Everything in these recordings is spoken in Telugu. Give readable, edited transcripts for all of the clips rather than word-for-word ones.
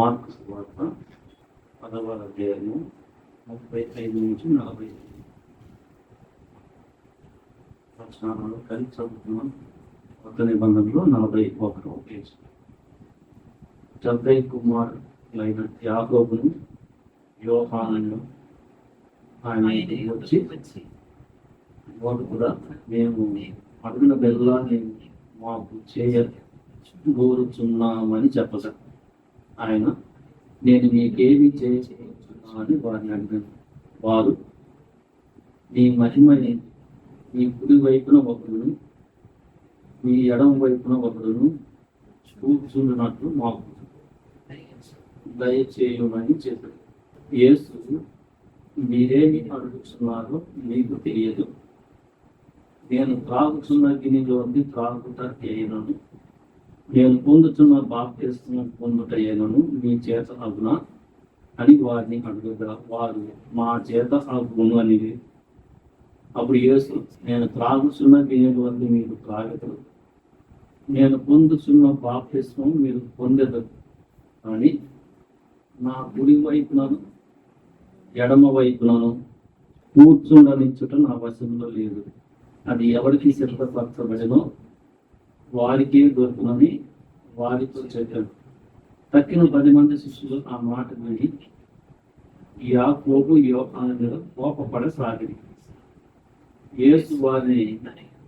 మార్కు సువార్త 10వ అధ్యాయము 35 నుంచి 40 వచనాలలో కలిసి చదువుతున్నాం. కొత్త నిబంధనలో 41వ పేజీ. జబ్బయి కుమారులైన యాకోబును యోహానును ఆయన వచ్చి వాడు కూడా మేము అడుగున బెల్లాన్ని మాకు చేయగోరుచున్నామని చెప్పగా ఆయన నేను మీకేమి చేయని వారిని అడిగాను. వారు నీ మహిమని మీ కుడి వైపున ఒకడును మీ ఎడమ వైపున ఒకడును కూర్చున్నట్లు మాకు దయచేయమని చెప్పాడు. యేసు మీరేమి అడుగుతున్నారో మీకు తెలియదు. నేను త్రాగుతున్న గిన్నెలోని త్రాగుట అయినను నేను పొందుతున్న బాప్తిస్మం పొందుట అయినను మీ చేత అగునా అని వారిని అడుగుగా వారు మా చేత అగును అని. అప్పుడు యేసు నేను త్రాగుతున్న గిన్నెలోని మీరు త్రాగదు, నేను పొందుతున్న బాప్తిస్మం మీరు పొందదు అని నా కుడి వైపునను ఎడమ వైపునను కూర్చుండనిచ్చుట నా వశంలో లేదు. అది ఎవరికి సిద్ధపరచబడినో వారికే దొరుకునని వారితో చెప్పాడు. తక్కిన 10 మంది శిష్యులు ఆ మాట విని యాకోబు యోహాను మీద కోపపడసాగిరి. యేసు వారిని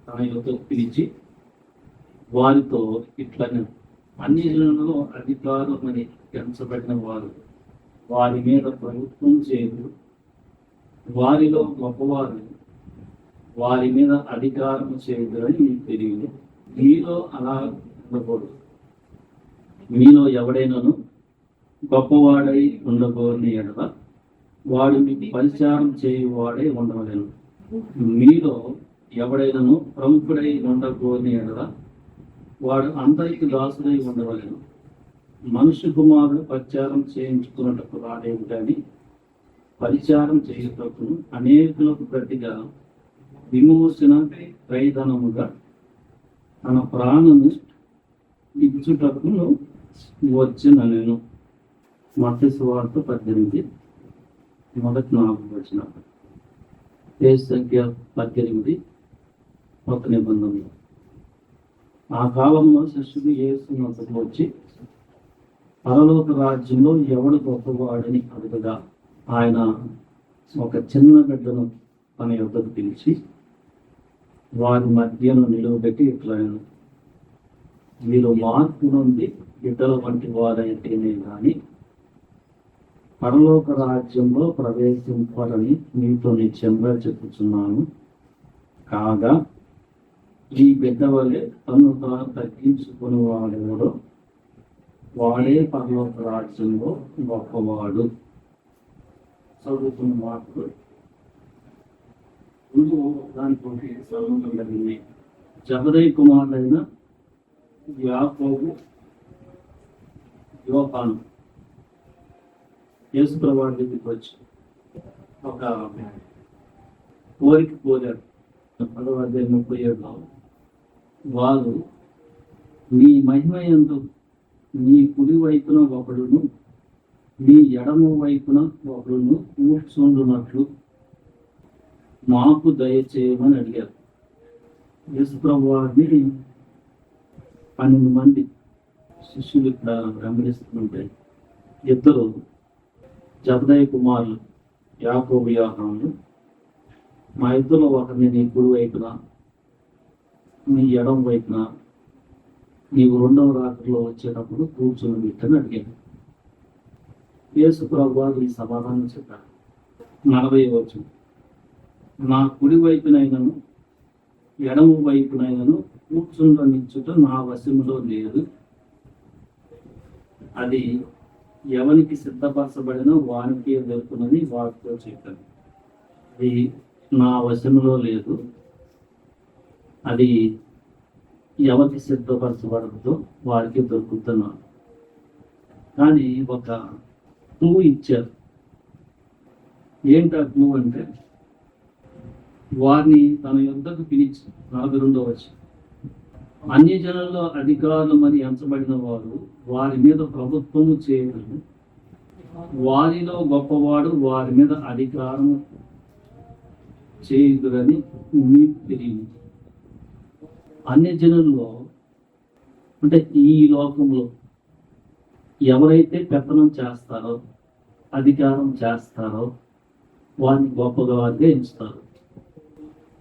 తన యొద్దకు పిలిచి వారితో ఇట్లనే అన్యజనులలో అధికారమని ఎంచబడిన వారు వారి మీద ప్రభుత్వం చేయరు, వారిలో గొప్పవారు వారి మీద అధికారం చేయదని మీకు తెలియదు. మీలో అలా ఉండకూడదు. మీలో ఎవడైనాను గొప్పవాడై ఉండకూడని ఎడల వాడు మీకు పరిచారం చేయువాడై ఉండవలేను. మీలో ఎవడైనాను ప్రముఖుడై ఉండకూడని ఎడల వాడు అందరికి దాసుడై ఉండవలేను. మనుష్య కుమారుడు పరిచారం చేయించుకున్నట్టు రాడేమి కానీ పరిచారం చేయుటకును అనేకులకు ప్రతిగా విమోచన క్రయధనముగా తన ప్రాణము ఇచ్చుటకును వచ్చిన నేను. మత్తయి సువార్త 18 మొదటి 4 వచనాలు. పేజ్ సంఖ్య 18 కొత్త నిబంధనలు. ఆ కాలంలో శిష్యుడు యేసు వద్దకు వచ్చి పరలోక రాజ్యంలో ఎవడు గొప్పవాడని అడుగగా ఆయన ఒక చిన్న బిడ్డను తన యొద్దకు పిలిచి వారి మధ్యను నిలువబెట్టి ఇట్లా మీరు మార్పు నుండి బిడ్డల వంటి వారైతేనే కానీ పరలోక రాజ్యంలో ప్రవేశింపరని మీతో నిత్యంగా చెప్పుచున్నాను. కాగా ఈ బిడ్డ వలె తను తాను తగ్గించుకుని వాడెవడో వాడే పరలోక రాజ్యంలో గొప్పవాడు. చదువుతున్న మార్పులు దానికి సంబంధం కలిగింది. జబదయి కుమారుడైన యాకోబు యోహాను యేసు ప్రభువు దగ్గరికి వచ్చి ఒక కోరిక కోరారు. 10వ అధ్యాయం 37లో వారు నీ మహిమ యందు నీ కుడి వైపున ఒకడును నీ ఎడమ వైపున ఒకడును కూర్చుండునట్లు మాకు దయచేయమని అడిగారు. యేసు ప్రభువుని 12 మంది శిష్యులు ఇక్కడ వెంబడిస్తుంటే ఇద్దరు జబదయి కుమారులు యాకోబు యోహాను, మా ఇద్దరు ఒకరిని నీ కుడి వైపున నీ ఎడమ వైపున నీవు 2వ రాత్రిలో వచ్చేటప్పుడు కూర్చొని పెట్టని అడిగాను. యేసు ప్రభువు ఈ సమాధానం చెప్పారు. 40వ వచనం నా కుడి వైపునైనను ఎడమ వైపునైనను కూర్చుండనిచ్చుట నా వశములో లేదు. అది ఎవరికి సిద్ధపరచబడినో వానికి దొరుకునని వారితో చెప్పాను. అది నా వశములో లేదు. అది ఎవరికి సిద్ధపరచబడదో వారికి దొరుకుతున్నాను. కానీ ఒక క్లూ ఇచ్చారు. ఏంటి ఆ క్లూ అంటే వారిని తన యొద్దకు పిలిచి 42వ వచనం అన్ని జనుల్లో అధికారులు మరి ఎంచబడిన వారు వారి మీద ప్రభుత్వము చేయగలరు, వారిలో గొప్పవాడు వారి మీద అధికారం చేయదురని మీకు తెలియదు. అన్ని జనుల్లో అంటే ఈ లోకంలో ఎవరైతే పెత్తనం చేస్తారో అధికారం చేస్తారో వారిని గొప్పగా వారిగా ఎంచుతారు.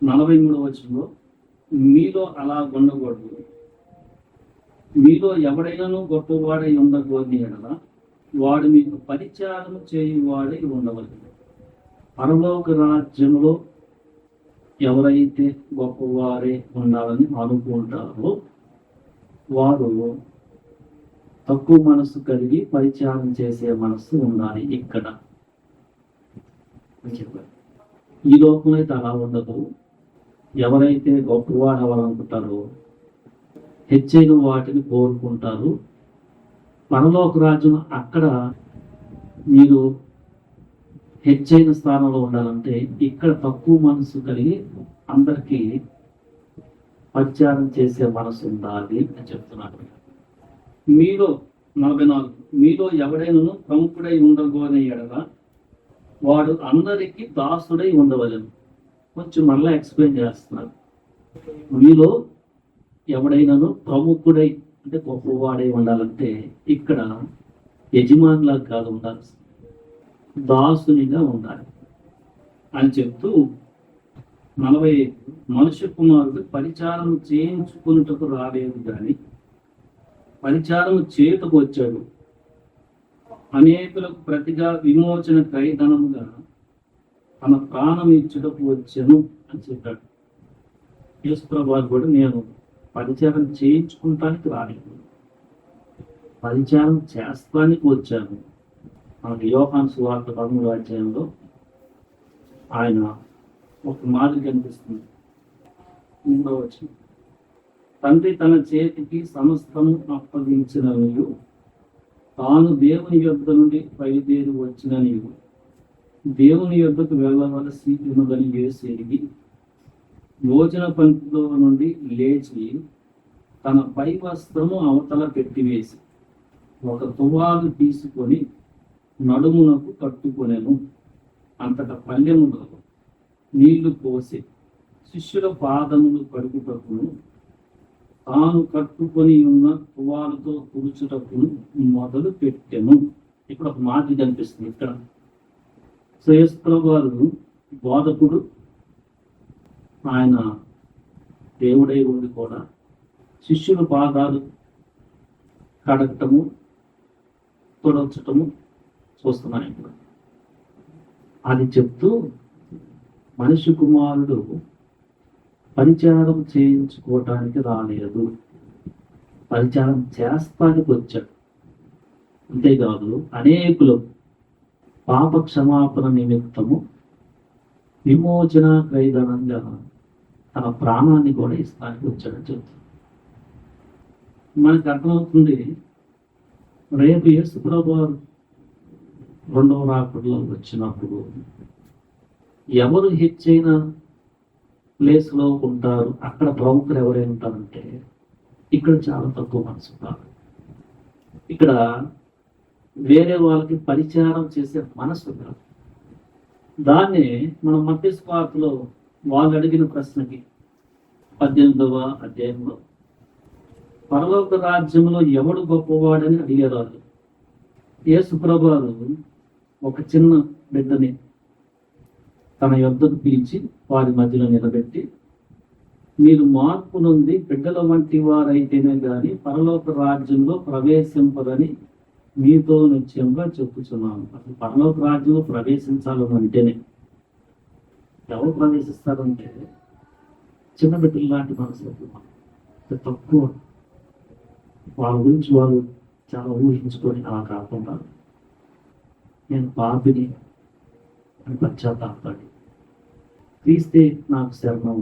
43వ వచనంలో మీలో అలా ఉండకూడదు, మీలో ఎవడైనాను గొప్పవాడై ఉండకూడని ఎడల వాడు మీకు పరిచారం చేయువాడై ఉండవలెను. పరలోక రాజ్యంలో ఎవరైతే గొప్పవారే ఉండాలని అనుకుంటారో వారు తక్కువ మనసు కలిగి పరిచారం చేసే మనసు ఉండాలి. ఇక్కడ చెప్పారు. ఈ లోకంలో అయితే అలా ఉండదు. ఎవరైతే గొప్పవాడు అవ్వాలనుకుంటారో హెచ్చైన వాటిని కోరుకుంటారు. పరలోక రాజ్యం అక్కడ మీరు హెచ్చైన స్థానంలో ఉండాలంటే ఇక్కడ తక్కువ మనసు కలిగి అందరికీ పరిచారం చేసే మనసు ఉండాలి అని చెప్తున్నారు. మీలో 44 మీలో ఎవడైనా ప్రముఖుడై ఉండగోనే ఎడల వాడు అందరికీ దాసుడై ఉండవలెను. కొంచెం మళ్ళీ ఎక్స్ప్లెయిన్ చేస్తున్నారు. మీలో ఎవడైనాను ప్రముఖుడై అంటే గొప్పవాడై ఉండాలంటే ఇక్కడ యజమానిలా కాదు ఉండాలి, దాసునిగా ఉండాలి అని చెప్తూ 45 మనుష్య కుమారుడు పరిచారం చేయించుకున్నటకు రాలేదు కానీ పరిచారం చేయుటకు వచ్చాడు, అనేకులకు ప్రతిగా విమోచన క్రయధనముగా తన ప్రాణం ఇచ్చుటకు వచ్చాను అని చెప్పాడు. యేసుప్రభువు కూడా నేను పరిచారం చేయించుకుంటానికి రాలేదు, పరిచారం చేస్తానికి వచ్చాను. మనకి యోహాను సువార్త 13వ అధ్యాయంలో ఆయన ఒక మాదిరి కనిపిస్తుంది. 3వ వచనం తండ్రి తన చేతికి సమస్తము అప్పగించిననియు తాను దేవుని యొద్ద నుండి బయలుదేరి వచ్చిననియు దేవుని యొద్దకు వెళ్ళవలసి ఉన్నదని యేసు ఎరిగి భోజన పంక్తిలో నుండి లేచి తన పై వస్త్రము అవతల పెట్టివేసి ఒక తువాలు తీసుకొని నడుమునకు కట్టుకొనెను. అంతటా పల్లెములో నీళ్లు పోసి శిష్యుల పాదములు కడుగుటకును తాను కట్టుకొని ఉన్న తువాలతో తుడుచుటకును మొదలు పెట్టెను. ఇక్కడ ఒక మాట కనిపిస్తుంది. ఇక్కడ యేసుప్రభువు బోధకుడు, ఆయన దేవుడై ఉండి కూడా శిష్యుల పాదాలు కడగటము తుడచటము చూస్తున్నాను. ఇప్పుడు అది చెప్తూ మనిషి కుమారుడు పరిచారం చేయించుకోవటానికి రాలేదు, పరిచారం చేస్తానికి వచ్చాడు. అంతేకాదు అనేకులు పాప క్షమాపణ నిమిత్తము విమోచన క్రయధనంగా తన ప్రాణాన్ని కూడా ఇస్తానికి వచ్చాడని చెప్తాడు. మనకు అర్థమవుతుంది, రేపు యేసుప్రభువు 2వ రాకడలో వచ్చినప్పుడు ఎవరు హెచ్చైన ప్లేస్లో ఉంటారు, అక్కడ ప్రముఖులు ఎవరైనా ఉంటారంటే ఇక్కడ చాలా తక్కువ మనసు ఉంటారు. ఇక్కడ వేరే వాళ్ళకి పరిచారం చేసే మనసు ఉంటారు. దాన్ని మనం మత్తయి సువార్తలో వాళ్ళు అడిగిన ప్రశ్నకి 18వ అధ్యాయంలో పరలోక రాజ్యంలో ఎవడు గొప్పవాడని అడిగారు వాళ్ళు. యేసుప్రభువు ఒక చిన్న బిడ్డని తన యొద్దకు పిలిచి వారి మధ్యలో నిలబెట్టి, మీరు మార్పు నుండి బిడ్డల వంటి వారైతేనే కానీ పరలోక రాజ్యంలో ప్రవేశింపదని మీతో నిశ్చయంగా చెప్పుచున్నాను. అసలు పరలోక రాజ్యంలో ప్రవేశించాలని అంటేనే ఎవరు ప్రవేశిస్తారంటే చిన్న బిడ్డలు లాంటి మనసులో తక్కువ, వాళ్ళ గురించి వాళ్ళు చాలా ఊహించుకొని అలా కాకుండా నేను పాపిని అని పశ్చాత్తాపడి క్రీస్తే నాకు శరణం,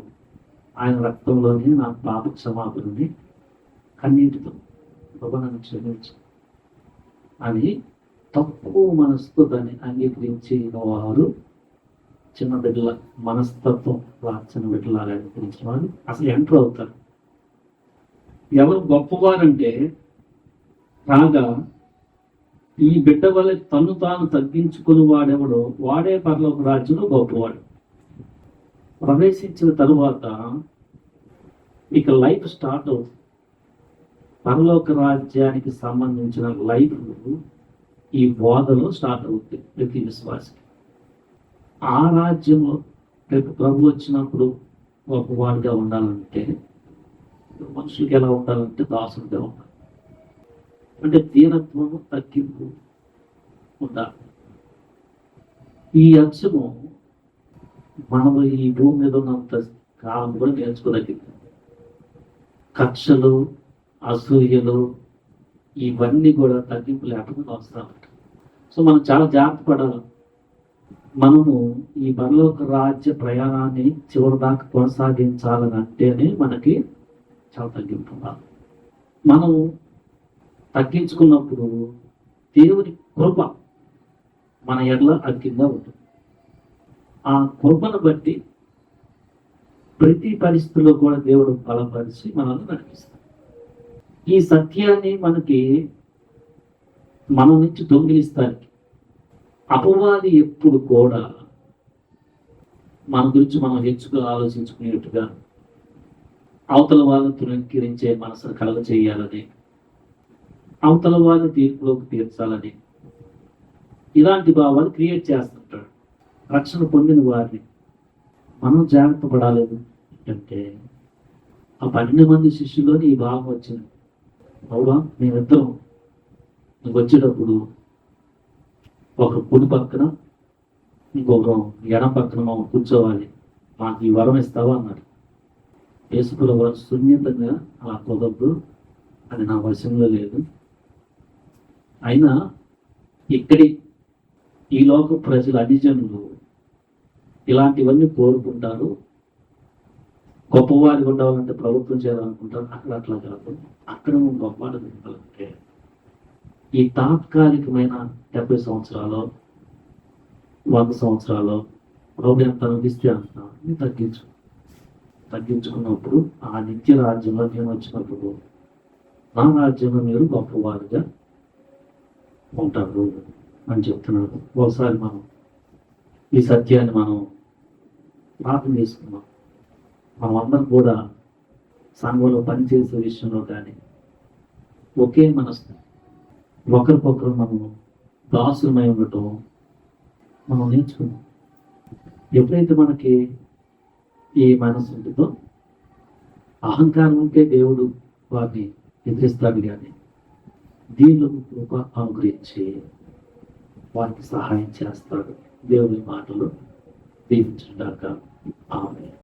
ఆయన రక్తంలోనే నా పాప క్షమాపణని కన్నీటితో ప్రభు నన్ను క్షమించు అని తక్కువ మనసుతో దాన్ని అంగీకరించిన వారు చిన్న బిడ్డల మనస్తత్వం చిన్న బిడ్డలాగా అంగీకరించిన వారు అసలు ఎంటర్ అవుతారు. ఎవరు గొప్పవారంటే రాగా ఈ బిడ్డ వల్ల తను తాను తగ్గించుకుని వాడెవడో వాడే పరలోక రాజ్యంలో గొప్పవాడు. ప్రవేశించిన తరువాత ఇక లైఫ్ స్టార్ట్ అవుతుంది. పరలోక రాజ్యానికి సంబంధించిన లైఫ్ ఈ బోధలో స్టార్ట్ అవుతుంది ప్రతి విశ్వాసకి. ఆ రాజ్యంలో రేపు ప్రభు వచ్చినప్పుడు గొప్పవాడిగా ఉండాలంటే మనుషులకి ఎలా ఉండాలంటే దాసుడిగా ఉండాలి. అంటే దీనత్వము తగ్గింపు ఉండాలి. ఈ అంశము మనము ఈ భూమి మీద ఉన్నంత కాలం కూడా నేర్చుకోదగ్గింది. కక్షలు, అసూయలు ఇవన్నీ కూడా తగ్గింపు లేకుండా వస్తూ ఉంటాయి. సో మనం చాలా జాగ్రత్త పడాలి. మనము ఈ పరలోక రాజ్య ప్రయాణాన్ని చివరి దాకా కొనసాగించాలని అంటేనే మనకి చాలా తగ్గింపు ఉండాలి. మనం తగ్గించుకున్నప్పుడు దేవుని కృప మన ఎడల అధికంగా ఉంటుంది. ఆ కృపను బట్టి ప్రతి పరిస్థితుల్లో కూడా దేవుడు బలపరిచి మనల్ని నడిపిస్తాడు. ఈ సత్యాన్ని మనకి మన నుంచి దొంగిలిస్తానికి అపవాది ఎప్పుడు కూడా మన గురించి మనం హెచ్చుగా ఆలోచించుకునేట్టుగా అవతల వాళ్ళని తృణీకరించే మనసును కలగ చేయాలని, అవతల వాళ్ళని తీర్పులోకి తీర్చాలని ఇలాంటి భావాలు క్రియేట్ చేస్తుంటాడు. రక్షణ పొందిన వారిని మనం జాగ్రత్త పడాలేదు అంటే ఆ 12 మంది శిష్యుల్లోని ఈ భావం వచ్చింది. అవునా, మేమిద్దరం నువ్వు వచ్చేటప్పుడు ఒక కుడి పక్కన ఇంకొక ఎడం పక్కన మనం కూర్చోవాలి, మాకు ఈ వరం ఇస్తావా అన్నాడు. యేసుకుల వారు సున్నితంగా అలా కుదరదు, అది నా వశంలో లేదు. అయినా ఇక్కడి ఈ లోక ప్రజలు అధిజనులు ఇలాంటివన్నీ కోరుకుంటారు. గొప్పవారికి ఉండాలంటే ప్రభుత్వం చేయాలనుకుంటారు. అక్కడ అట్లా కాదు, అక్కడ గొప్పవాడు ఉండాలంటే ఈ తాత్కాలికమైన 70 సంవత్సరాలు 100 సంవత్సరాలు ప్రభు ఎంత అనుగిస్తే అంత తగ్గించుకున్నప్పుడు ఆ నిత్య రాజ్యంలో నేను వచ్చినప్పుడు నా రాజ్యంలో మీరు గొప్పవారిగా ఉంటారు అని చెప్తున్నారు. ఒకసారి మనం ఈ సత్యాన్ని మనం ప్రార్థన చేసుకున్నాం. మనం అందరం కూడా సంఘంలో పనిచేసే విషయంలో కానీ ఒకే మనసు, ఒకరికొకరు మనం దాసులమై ఉండటం మనం నేర్చుకున్నాం. ఎప్పుడైతే మనకి ఈ మనసు ఉంటుందో అహంకారం ఉంటే దేవుడు వారిని ఎదిరిస్తాడు, కానీ దీనిలో కృప అనుగ్రహించి వారికి సహాయం చేస్తాడు. దేవుని మాటలు దీవించుగాక. ఆమేన్.